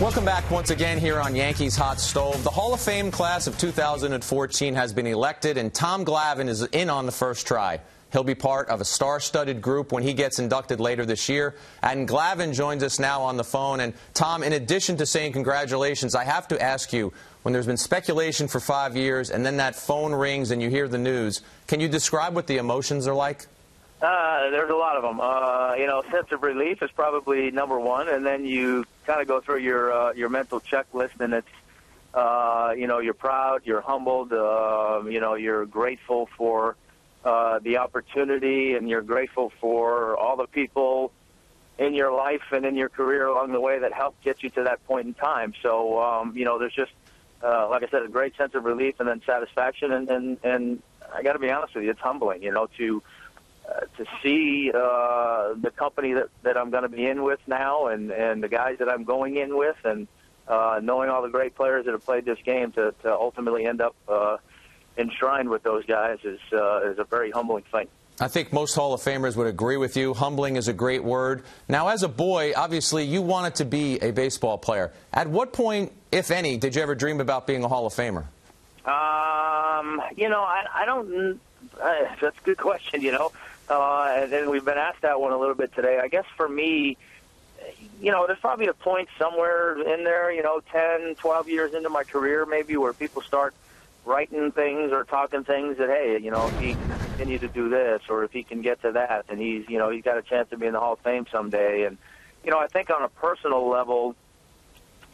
Welcome back once again here on Yankees Hot Stove. The Hall of Fame class of 2014 has been elected, and Tom Glavine is in on the first try. He'll be part of a star-studded group when he gets inducted later this year. And Glavine joins us now on the phone. And, Tom, in addition to saying congratulations, I have to ask you, when there's been speculation for 5 years and then that phone rings and you hear the news, can you describe what the emotions are like? There's a lot of them. Sense of relief is probably number one, and then you kind of go through your mental checklist, and it's, you're proud, you're humbled, you're grateful for the opportunity, and you're grateful for all the people in your life and in your career along the way that helped get you to that point in time. So, there's just, like I said, a great sense of relief and then satisfaction, and I got to be honest with you, it's humbling, to see the company that I'm going to be in with now and the guys that I'm going in with, and knowing all the great players that have played this game to ultimately end up enshrined with those guys is a very humbling thing. I think most Hall of Famers would agree with you. Humbling is a great word. Now, as a boy, obviously, you wanted to be a baseball player. At what point, if any, did you ever dream about being a Hall of Famer? I don't. That's a good question, and then we've been asked that one a little bit today. I guess for me, there's probably a point somewhere in there, 10, 12 years into my career maybe, where people start writing things or talking things that, hey, if he can continue to do this, or if he can get to that, and he's got a chance to be in the Hall of Fame someday. And, I think on a personal level,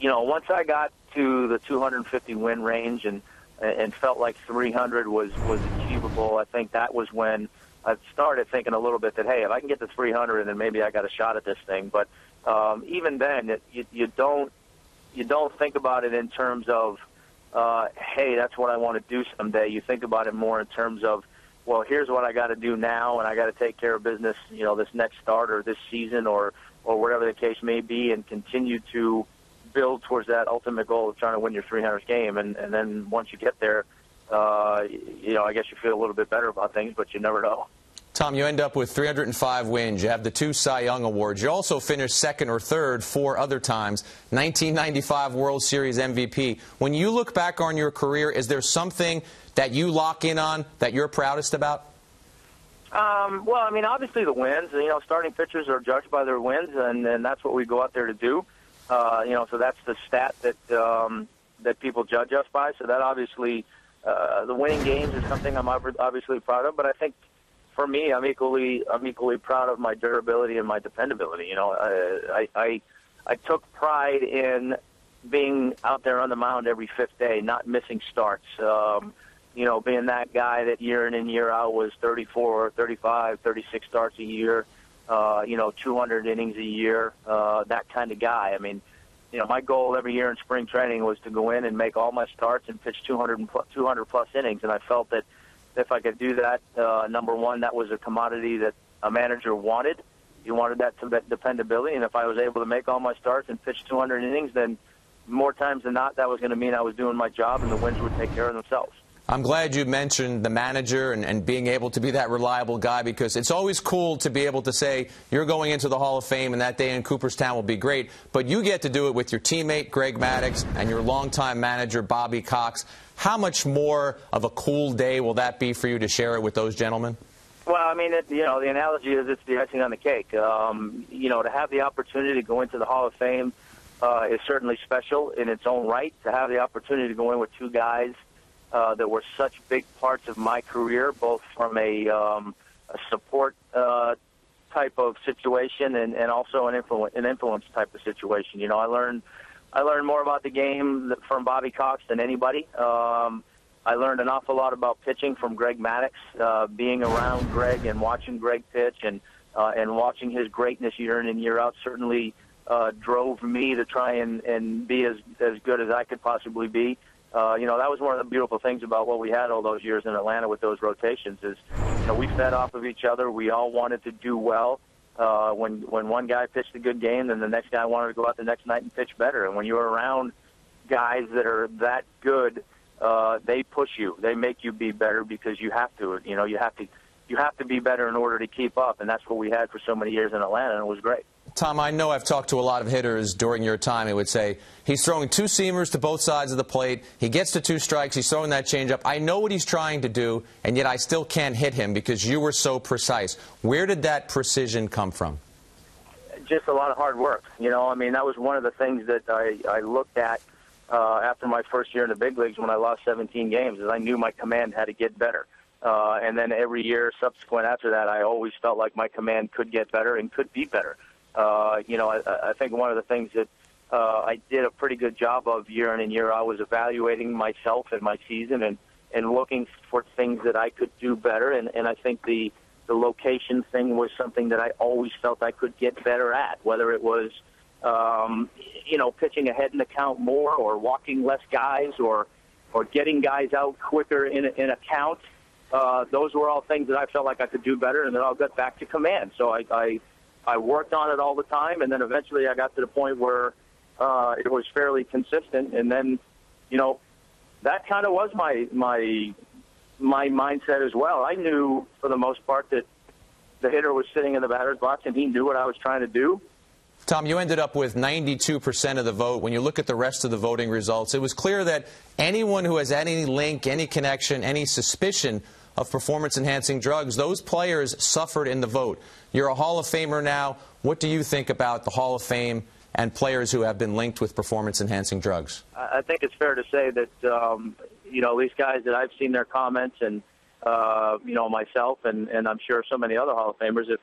once I got to the 250 win range and felt like 300 was achievable, I think that was when I started thinking a little bit that, hey, if I can get to 300, then maybe I got a shot at this thing. But even then, you don't think about it in terms of, hey, that's what I want to do someday. You think about it more in terms of, well, here's what I got to do now, and I got to take care of business, this next start or this season or whatever the case may be, and continue to build towards that ultimate goal of trying to win your 300th game. And then once you get there, I guess you feel a little bit better about things, but you never know. Tom, you end up with 305 wins. You have the 2 Cy Young Awards. You also finished second or third 4 other times. 1995 World Series MVP. When you look back on your career, is there something that you lock in on that you're proudest about? Obviously the wins. Starting pitchers are judged by their wins, and that's what we go out there to do. So that's the stat that people judge us by. So that obviously, the winning games is something I'm obviously proud of. But I think for me, I'm equally proud of my durability and my dependability. I took pride in being out there on the mound every 5th day, not missing starts. Being that guy that year in and year out was 34, 35, 36 starts a year. 200 innings a year, that kind of guy. My goal every year in spring training was to go in and make all my starts and pitch 200 plus innings, and I felt that if I could do that, number one, that was a commodity that a manager wanted. You wanted that dependability, and if I was able to make all my starts and pitch 200 innings, then more times than not, that was going to mean I was doing my job, and the wins would take care of themselves. I'm glad you mentioned the manager and being able to be that reliable guy, because it's always cool to be able to say you're going into the Hall of Fame and that day in Cooperstown will be great, but you get to do it with your teammate Greg Maddux and your longtime manager Bobby Cox. How much more of a cool day will that be for you to share it with those gentlemen? Well, the analogy is it's the icing on the cake. To have the opportunity to go into the Hall of Fame is certainly special in its own right. To have the opportunity to go in with 2 guys that were such big parts of my career, both from a support type of situation and also an influence type of situation. I learned more about the game from Bobby Cox than anybody. I learned an awful lot about pitching from Greg Maddux. Being around Greg and watching Greg pitch and watching his greatness year in and year out certainly drove me to try and be as good as I could possibly be. That was one of the beautiful things about what we had all those years in Atlanta with those rotations is, we fed off of each other. We all wanted to do well. When one guy pitched a good game, then the next guy wanted to go out the next night and pitch better. And when you're around guys that are that good, they push you. They make you be better because you have to. You have to be better in order to keep up. And that's what we had for so many years in Atlanta, and it was great. Tom, I know I've talked to a lot of hitters during your time. It would say he's throwing 2 seamers to both sides of the plate. He gets to 2 strikes. He's throwing that changeup. I know what he's trying to do, and yet I still can't hit him because you were so precise. Where did that precision come from? Just a lot of hard work. You know, I mean, that was one of the things that I looked at after my first year in the big leagues when I lost 17 games, is I knew my command had to get better. And then every year subsequent after that, I always felt like my command could get better and could be better. You know, I think one of the things that I did a pretty good job of year in and year out was evaluating myself and my season and looking for things that I could do better. And I think the location thing was something that I always felt I could get better at, whether it was, you know, pitching ahead in the count more or walking less guys or getting guys out quicker in a count. Those were all things that I felt like I could do better, and then I'll get back to command. So I worked on it all the time, and then eventually I got to the point where it was fairly consistent. And then, you know, that kind of was my mindset as well. I knew for the most part that the hitter was sitting in the batter's box, and he knew what I was trying to do. Tom, you ended up with 92% of the vote. When you look at the rest of the voting results, it was clear that anyone who has any link, any connection, any suspicion of performance-enhancing drugs, those players suffered in the vote. You're a Hall of Famer now. What do you think about the Hall of Fame and players who have been linked with performance-enhancing drugs? I think it's fair to say that, you know, these guys that I've seen their comments and, you know, myself and I'm sure so many other Hall of Famers, if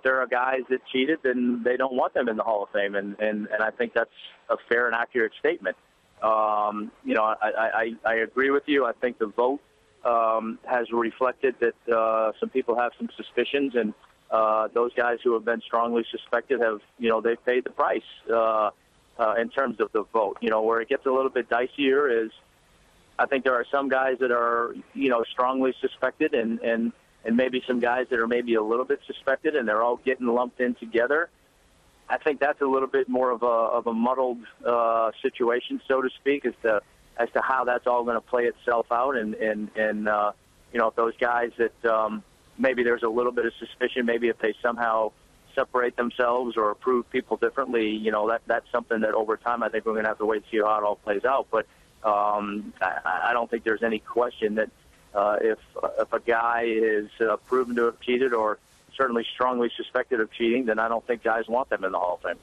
there are guys that cheated, then they don't want them in the Hall of Fame. And I think that's a fair and accurate statement. You know, I agree with you. I think the vote has reflected that some people have some suspicions, and those guys who have been strongly suspected have, you know, they've paid the price in terms of the vote. You know, where it gets a little bit dicier is I think there are some guys that are, you know, strongly suspected and maybe some guys that are maybe a little bit suspected, and they're all getting lumped in together. I think that's a little bit more of a muddled situation, so to speak, as to how that's all going to play itself out. And you know, if those guys that maybe there's a little bit of suspicion, maybe if they somehow separate themselves or prove people differently, you know, that's something that over time I think we're going to have to wait and see how it all plays out. But I don't think there's any question that if a guy is proven to have cheated or certainly strongly suspected of cheating, then I don't think guys want them in the Hall of Fame.